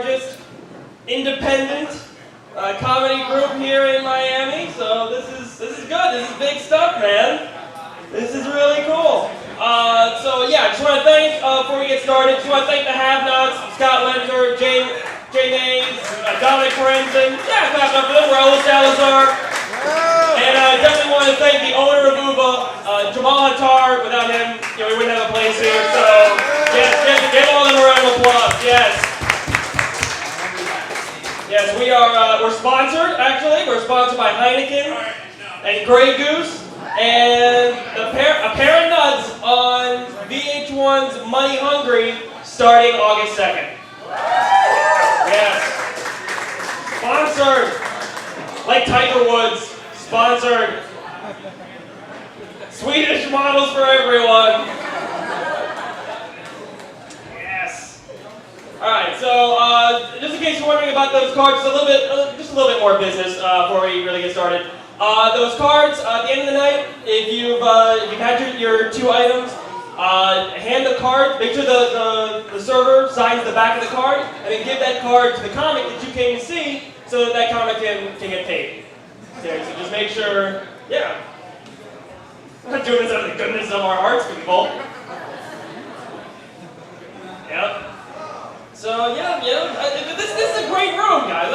largest independent comedy group here in Miami. So this is good. This is big stuff, man. This is really cool. So yeah, I just want to thank, before we get started, just want to thank the Have-Nots, Scott Lenzer, Jay Mays, Dominic Forensen, yeah, clap up for them, Raul Salazar, and I definitely want to thank the owner of Uba, Jamal Hattar. Without him, we wouldn't have a place here, so yes, give all them a round of applause, yes. Yes, we're sponsored, actually. We're sponsored by Heineken and Grey Goose. And a pair of nuts on VH1's Money Hungry starting August 2nd. Yes. Sponsored. Like Tiger Woods. Sponsored. Swedish models for everyone. Yes. Alright, so just in case you're wondering about those cards, just a little bit more business before we really get started. Those cards, at the end of the night, if you've had your 2 items, hand the card, make sure the server signs the back of the card, and then give that card to the comic that you came to see, so that comic can get paid. Okay, so just make sure, yeah. We're not doing this out of the goodness of our hearts, people. Yep. So, yeah, this is a great room, guys.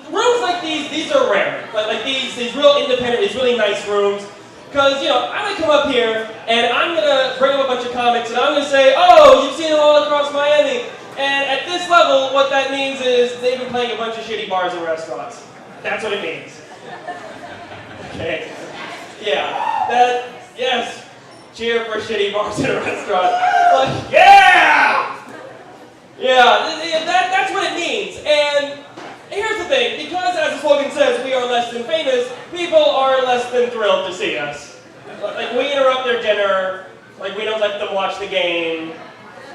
Rooms like these are rare. Like these real independent, these really nice rooms. Because, I'm going to come up here, and I'm going to bring up a bunch of comics, and I'm going to say, oh, you've seen them all across Miami. And at this level, what that means is they've been playing a bunch of shitty bars and restaurants. That's what it means. Okay. Yeah. Yes. Cheer for shitty bars and restaurants. Like, yeah! Yeah, that's what it means. And here's the thing, because as the slogan says, we are less than famous, people are less than thrilled to see us. Like, we interrupt their dinner, like we don't let them watch the game,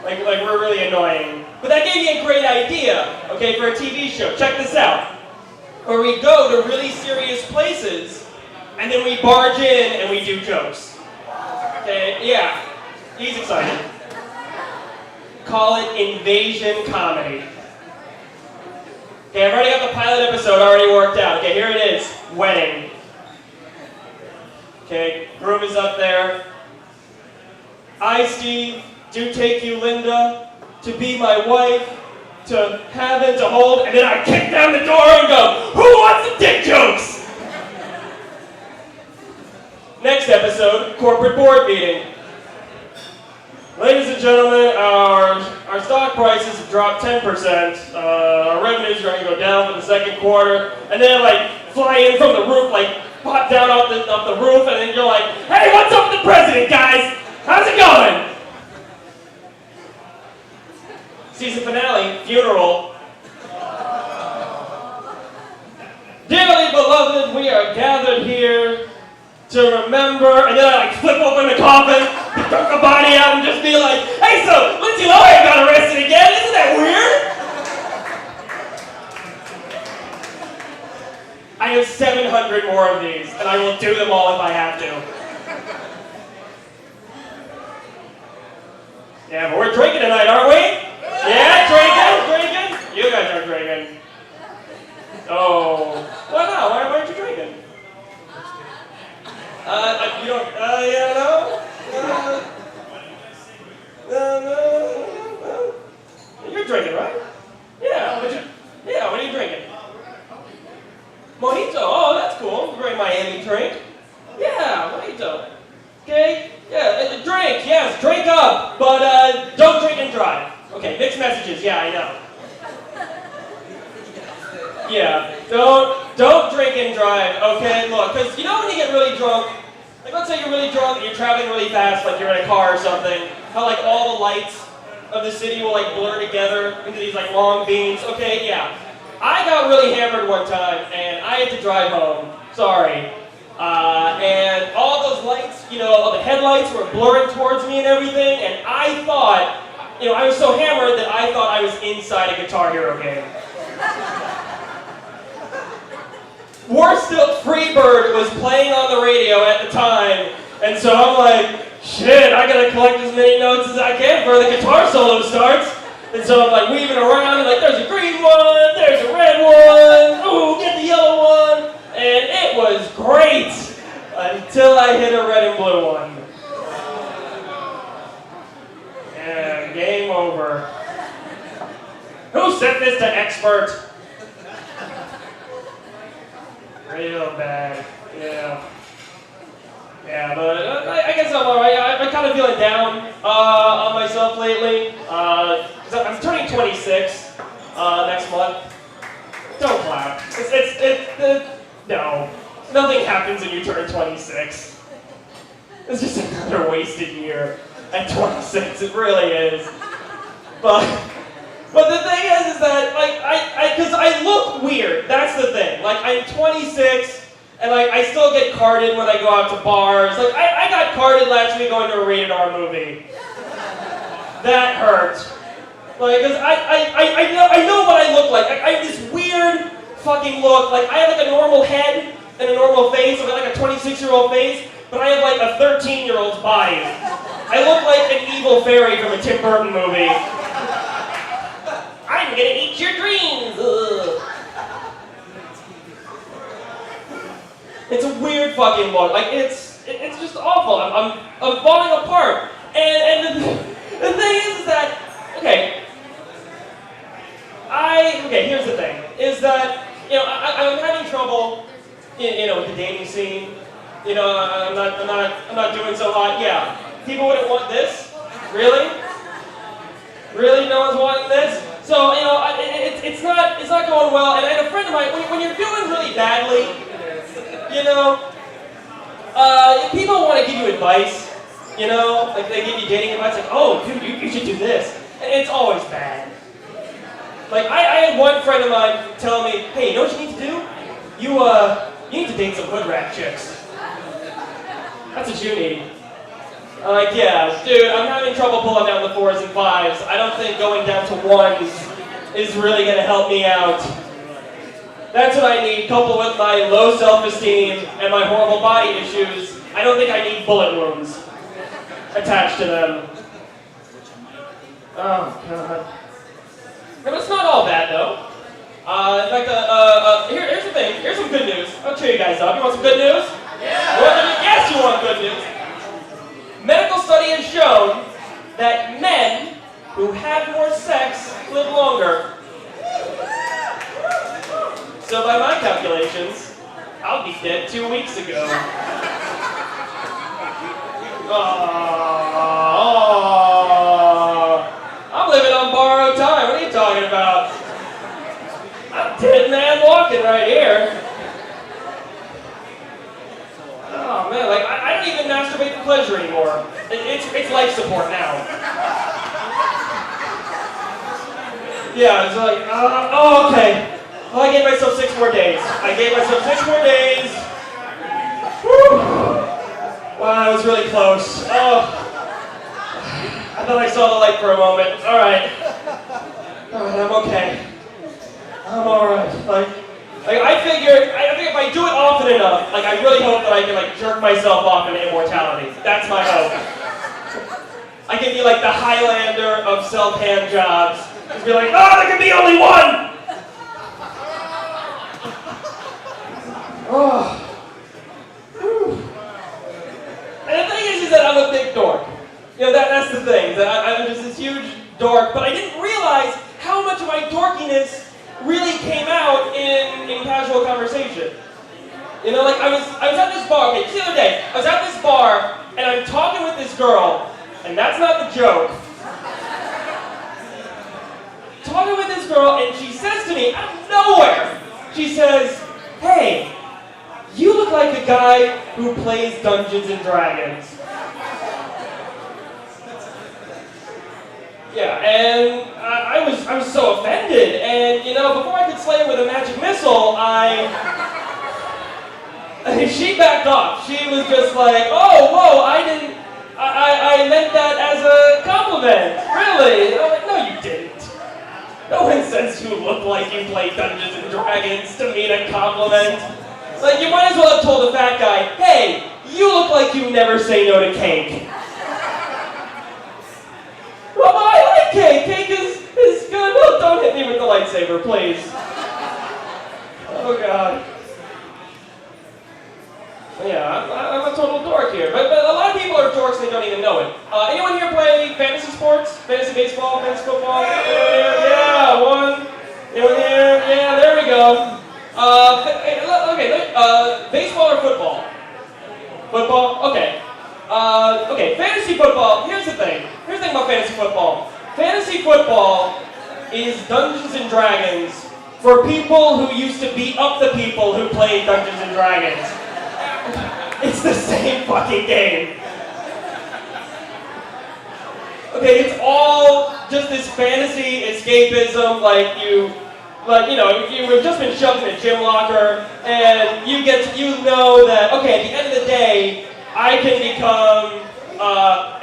like we're really annoying. But that gave me a great idea, okay, for a TV show. Check this out. Where we go to really serious places, and then we barge in and we do jokes. Okay, yeah, he's excited. Call it invasion comedy. Okay, I've already got the pilot episode already worked out. Okay, here it is. Wedding. Okay, groom is up there. I, Steve, do take you, Linda, to be my wife, to have and to hold, and then I kick down the door and go, who wants some dick jokes? Next episode, corporate board meeting. Ladies and gentlemen, our stock prices have dropped 10%. Our revenues are going to go down for the second quarter. And then, fly in from the roof, pop down off the roof, and then you're like, hey, what's up with the president, guys? How's it going? Season finale, funeral. Dearly beloved, we are gathered here to remember, and then I flip open the coffin, duck the body out, and just be like, hey, so Lindsay Lohan got arrested again, isn't that weird? I have 700 more of these, and I will do them all if I have to. Yeah, but we're drinking tonight, aren't we? Yeah, drinking? You guys are drinking. Oh, well, no, why aren't you drinking? You don't, yeah, no? No. You're drinking, right? Yeah, what are you drinking? Mojito, oh, that's cool. Great Miami drink. Yeah, mojito. Okay, yeah, drink, yes, drink up, but don't drink and drive. Okay, mixed messages, yeah, I know. Yeah, don't drink and drive, okay? Look, because when you get really drunk, let's say you're really drunk and you're traveling really fast, like you're in a car or something, how all the lights of the city will blur together into these long beams. Okay, yeah. I got really hammered one time and I had to drive home. Sorry. And all those lights, all the headlights were blurring towards me and everything, and I thought, I was so hammered that I thought I was inside a Guitar Hero game. Worse still, Freebird was playing on the radio at the time, and so I'm like, shit, I gotta collect as many notes as I can before the guitar solo starts. And so I'm weaving around, and there's a one. Ooh, get the yellow one. And it was great until I hit a red and blue one. And game over. Who sent this to expert? Real bad. Yeah. Yeah, but I guess I'm alright. I'm kind of feeling down on myself lately. 'Cause I'm turning 26 next month. Don't clap. No. Nothing happens when you turn 26. It's just another wasted year at 26. It really is. But the thing is that, like, because I look weird. That's the thing. Like, I'm 26. And like, I still get carded when I go out to bars. Like, I got carded last week going to a rated R movie. That hurt. Like, cause I know what I look like. I have this weird fucking look. Like, I have like a normal head and a normal face. I've got like a 26-year-old face, but I have like a 13-year-old's body. I look like an evil fairy from a Tim Burton movie. I'm gonna eat your dreams. Ugh. It's a weird fucking look. Like, it's just awful. I'm falling apart. And the thing is that, okay, here's the thing, is that, you know, I'm having trouble, you know, with the dating scene. You know, I'm not doing so hot. Yeah, people wouldn't want this. Really? Really, no one's wanting this? So, you know, it's not going well. And I had a friend of mine. When you're doing really badly, you know, people want to give you advice, you know, like they give you dating advice, like, oh, dude, you should do this, and it's always bad. Like, I had one friend of mine tell me, hey, you know what you need to do? You need to date some hood rat chicks. That's what you need. I'm like, yeah, dude, I'm having trouble pulling down the 4s and 5s. I don't think going down to 1s is really going to help me out. That's what I need, coupled with my low self-esteem and my horrible body issues. I don't think I need bullet wounds attached to them. Oh, God. But it's not all bad, though. In fact, here's the thing. Here's some good news. I'll cheer you guys up. You want some good news? Yeah! Yes, you want good news. Medical study has shown that men who have more sex live longer. So by my calculations, I'll be dead 2 weeks ago. I'm living on borrowed time. What are you talking about? I'm a dead man walking right here. Oh man, like I don't even masturbate for pleasure anymore. It's life support now. Yeah, it's like, okay. Well, I gave myself 6 more days. Woo! Wow, that was really close. Oh. I thought I saw the light for a moment. Alright, I'm okay. I'm alright. Like I figure if I do it often enough, like I really hope that I can like jerk myself off into immortality. That's my hope. I can be like the Highlander of self-hand jobs. Just be like, oh, there can be only one! Oh. And the thing is that I'm a big dork. You know, that's the thing. That I'm just this huge dork, but I didn't realize how much of my dorkiness really came out in casual conversation. You know, like I was at this bar, okay, just the other day, I was at this bar, and I'm talking with this girl, and that's not the joke. Talking with this girl, and she says to me, out of nowhere, she says, hey, you look like the guy who plays Dungeons and Dragons. Yeah, and I was so offended, and you know, before I could slay her with a magic missile, she backed off. She was just like, oh, whoa, I meant that as a compliment, really? I'm like, no, you didn't. No one says you look like you play Dungeons and Dragons to mean a compliment. Like, you might as well have told a fat guy, hey, you look like you never say no to cake. Well, I like cake. Cake is good. Well, don't hit me with the lightsaber, please. Oh God. Yeah, I'm a total dork here, but a lot of people are dorks and they don't even know it. Anyone here play fantasy sports? Fantasy baseball, fantasy football? Anyone here? Yeah, one. Anyone here? Yeah, there we go. Baseball or football? Football? Okay. Okay, fantasy football, here's the thing. Here's the thing about fantasy football. Fantasy football is Dungeons and Dragons for people who used to beat up the people who played Dungeons and Dragons. It's the same fucking game. Okay, it's all just this fantasy escapism, you have just been shoved in a gym locker, and you know that, okay, at the end of the day, I can become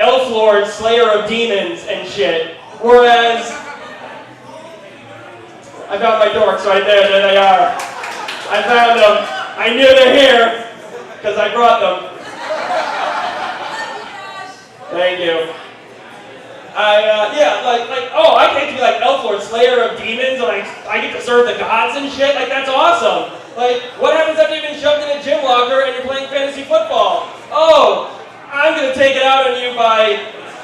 Elf Lord, Slayer of Demons and shit. Whereas, I found my dorks right there, there they are. I found them. I knew they're here. Because I brought them. Thank you. I get to be like Elf Lord, Slayer of Demons, and I get to serve the gods and shit, that's awesome. What happens after you've been shoved in a gym locker and you're playing fantasy football? Oh, I'm gonna take it out on you by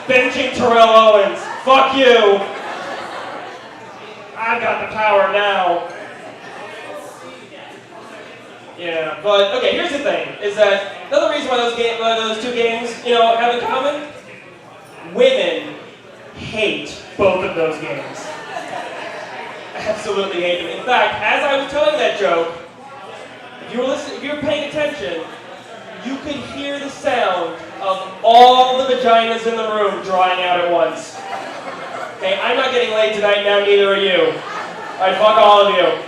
benching Terrell Owens. Fuck you. I've got the power now. Yeah, but okay, here's the thing, is that another reason why those two games, have in common, women hate both of those games. Absolutely hate them. In fact, as I was telling that joke, if you were paying attention, you could hear the sound of all the vaginas in the room drying out at once. Okay, I'm not getting laid tonight, now neither are you. Alright, fuck all of you.